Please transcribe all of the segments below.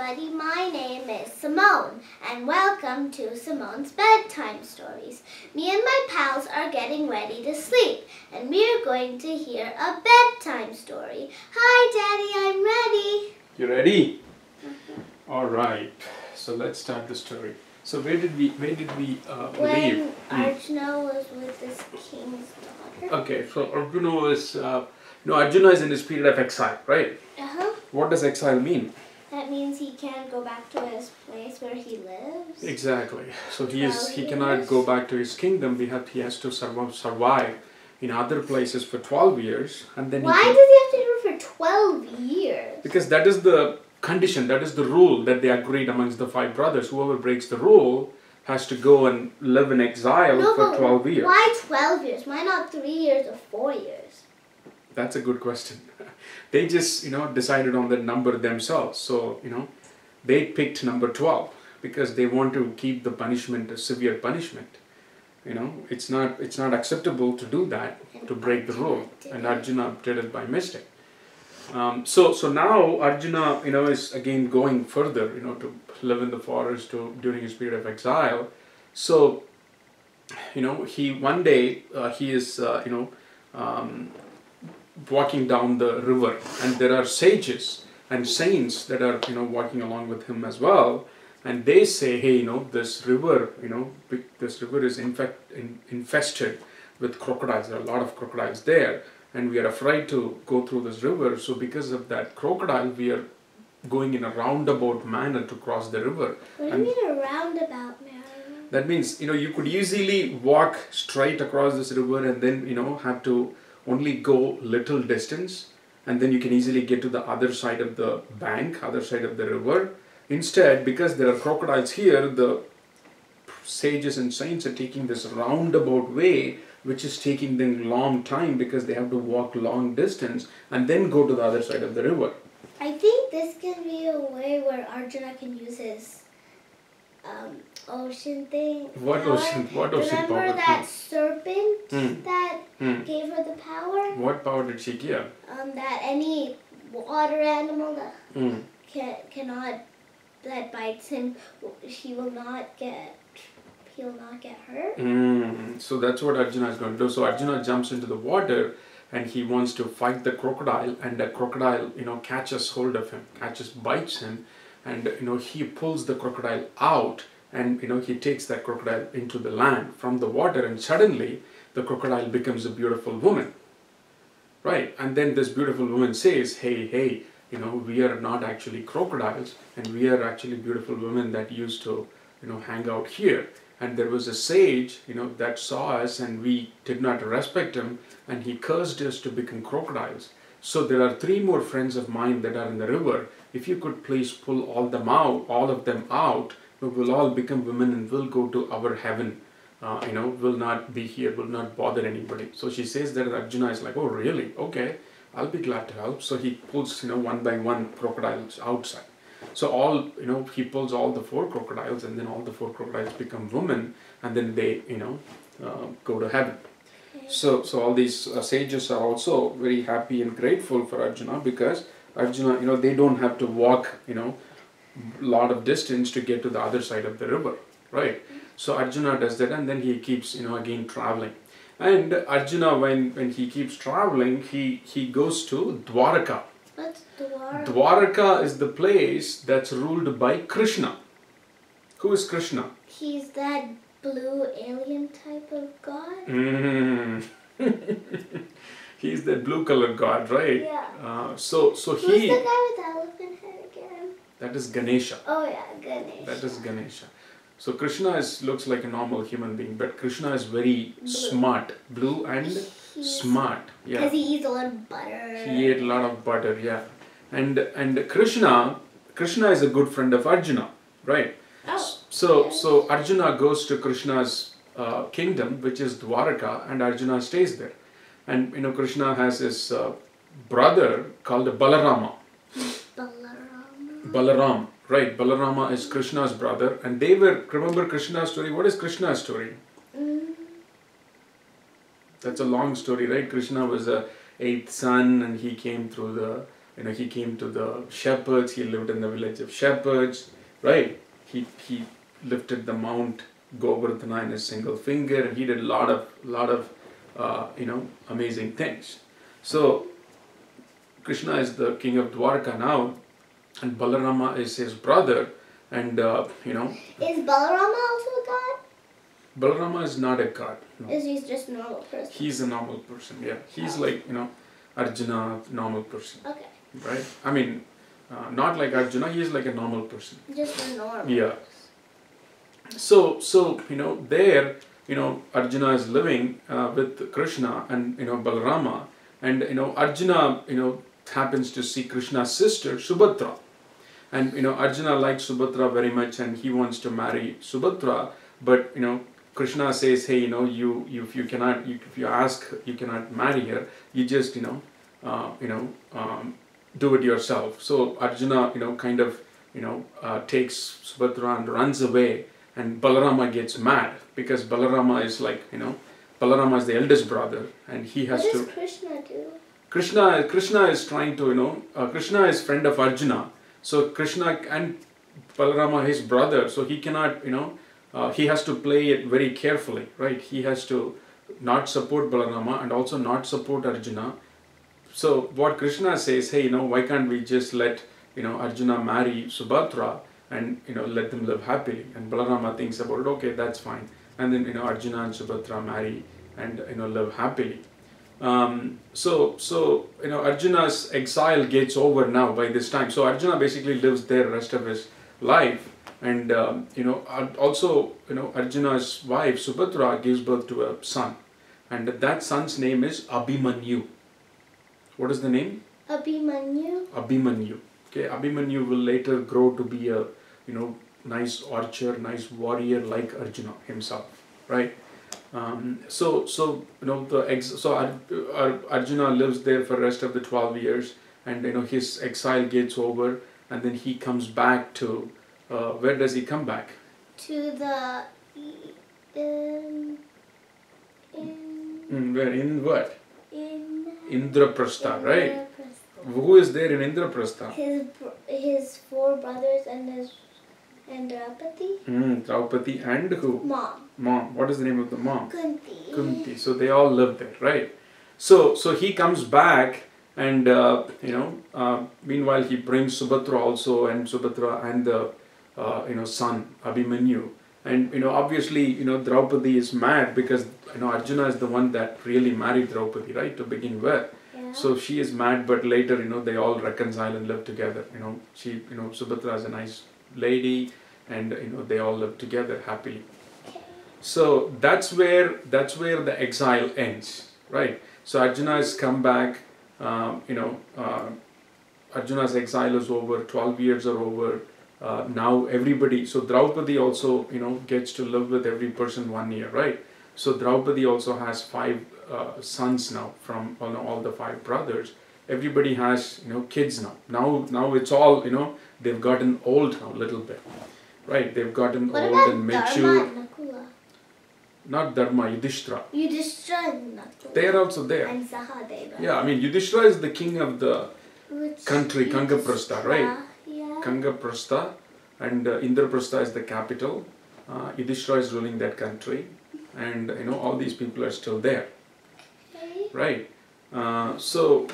everybody, my name is Simone and welcome to Simone's Bedtime Stories. Me and my pals are getting ready to sleep and we're going to hear a bedtime story. Hi Daddy, I'm ready. You ready? Alright, so let's start the story. So where did we leave? When Arjuna was with this king's daughter. Okay, so Arjuna was, Arjuna is in his period of exile, right? What does exile mean? That means he can't go back to his place where he lives. Exactly. So he cannot go back to his kingdom. He has to survive in other places for 12 years, and then why does he have to do it for 12 years? Because that is the condition, that is the rule that they agreed amongst the 5 brothers. Whoever breaks the rule has to go and live in exile for 12 years. Why 12 years? Why not 3 years or 4 years? That's a good question. They just, decided on that number themselves. So, they picked number 12 because they want to keep the punishment a severe punishment. It's not acceptable to do that, to break the rule. And Arjuna did it by mistake. So now Arjuna, is again going further, to live in the forest during his period of exile. So, one day he is, walking down the river, and there are sages and saints that are walking along with him as well, and they say, hey, this river is infested with crocodiles. There are a lot of crocodiles there, and we are afraid to go through this river. So because of that crocodile, we are going in a roundabout manner to cross the river. What do you mean a roundabout manner? That means you could easily walk straight across this river and then have to only go little distance, and then you can easily get to the other side of the bank, other side of the river. Instead, because there are crocodiles here, the sages and saints are taking this roundabout way, which is taking them long time because they have to walk long distance and then go to the other side of the river. I think this can be a way where Arjuna can use his ocean thing. What power. ocean? What ocean power? Remember that serpent that gave her the power? What power did she give? That any water animal that that bites him, he will not get hurt. So that's what Arjuna is going to do. So Arjuna jumps into the water and he wants to fight the crocodile, and the crocodile catches hold of him, bites him, and he pulls the crocodile out, and he takes that crocodile into the land from the water, and suddenly the crocodile becomes a beautiful woman, right? And then this beautiful woman says, hey, we are not actually crocodiles, and we are actually beautiful women that used to hang out here, and there was a sage that saw us, and we did not respect him, and he cursed us to become crocodiles. So there are 3 more friends of mine that are in the river. If you could please pull all of them out, we will all become women and we'll go to our heaven. Will not be here, will not bother anybody. So she says that. Arjuna is like, oh really? Okay, I'll be glad to help. So he pulls one by one crocodiles outside. So he pulls all the 4 crocodiles, and then all the 4 crocodiles become women, and then they go to heaven. So all these sages are also very happy and grateful for Arjuna, because Arjuna, they don't have to walk, lot of distance to get to the other side of the river, right? So Arjuna does that, and then he keeps, again traveling. And Arjuna, when he keeps traveling, he goes to Dwaraka. What's Dwaraka? Dwaraka is the place that's ruled by Krishna. Who is Krishna? He's that blue alien type of god. He's that blue colored god, right? Yeah. So Who's the guy with the elephant head again? That is Ganesha. Oh yeah, Ganesha. That is Ganesha. So Krishna looks like a normal human being, but Krishna is very smart, blue and smart. Yeah. Because he eats a lot of butter. He ate a lot of butter, yeah. And Krishna is a good friend of Arjuna, right? Oh. So Arjuna goes to Krishna's kingdom, which is Dwaraka, and Arjuna stays there. And Krishna has his brother called Balarama. Balaram, right? Balarama is Krishna's brother, and remember Krishna's story? What is Krishna's story? That's a long story, right? Krishna was the 8th son, and he came through the he came to the shepherds. He lived in the village of shepherds, right? He lifted the Mount Govardhana in a single finger, and he did a lot of amazing things. So Krishna is the king of Dwarka now, and Balarama is his brother, and Is Balarama also a god? Balarama is not a god. No. Is he just a normal person? He's a normal person. Yeah, he's like Arjuna, normal person. Okay. Right? I mean, not like Arjuna. He's like a normal person. Just a normal. Yeah. So there, Arjuna is living with Krishna and Balarama, and Arjuna happens to see Krishna's sister Subhadra, and Arjuna likes Subhadra very much, and he wants to marry Subhadra, but Krishna says, hey, if you ask, you cannot marry her. You just do it yourself. So Arjuna takes Subhadra and runs away. And Balarama gets mad because Balarama is Balarama is the eldest brother, and he has to. What does Krishna do? Krishna is trying to Krishna is friend of Arjuna, so Krishna and Balarama his brother, so he cannot he has to play it very carefully, right? He has to not support Balarama and also not support Arjuna. So what Krishna says, hey, why can't we just let Arjuna marry Subhadra and let them live happily? And Balarama thinks about it. Okay, that's fine. And then Arjuna and Subhadra marry and live happily. So Arjuna's exile gets over now by this time. So Arjuna basically lives there the rest of his life, and also Arjuna's wife Subhadra gives birth to a son, and that son's name is Abhimanyu. What is the name? Abhimanyu. Abhimanyu. Okay, Abhimanyu will later grow to be a nice archer, nice warrior like Arjuna himself, right? Arjuna lives there for the rest of the 12 years, and his exile gets over, and then he comes back to where does he come back? To the Where in what? In Indraprastha, right? Who is there in Indraprastha? His four brothers and Draupadi. Draupadi and who? Mom. What is the name of the mom? Kunti. So they all live there, right? So he comes back, and meanwhile he brings Subhadra also, and Subhadra and the son Abhimanyu, and obviously Draupadi is mad because Arjuna is the one that really married Draupadi, right, to begin with. Yeah. So she is mad, but later they all reconcile and live together. Subhadra is a nice lady, and they all live together happily. So that's where the exile ends, right? So Arjuna has come back. Arjuna's exile is over. 12 years are over. Now everybody. So Draupadi also gets to live with every person 1 year, right? So Draupadi also has 5 sons now from all the 5 brothers. Everybody has kids now. Now it's all they've gotten old now a little bit, right? They've gotten old and mature. Not Dharma, Yudhishthira. Yudhishthira and Nakula. They are also there. And Sahadeva. Yeah, I mean Yudhishthira is the king of the country, Kangaprastha, right? Yeah. Kangaprastha, and Indraprastha is the capital. Yudhishthira is ruling that country, and all these people are still there, Okay. right? So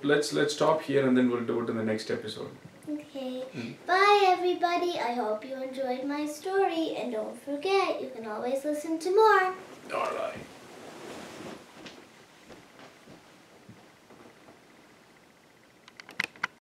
let's stop here, and then we'll do it in the next episode. Okay. Bye everybody. I hope you enjoyed my story, and don't forget you can always listen to more. All right.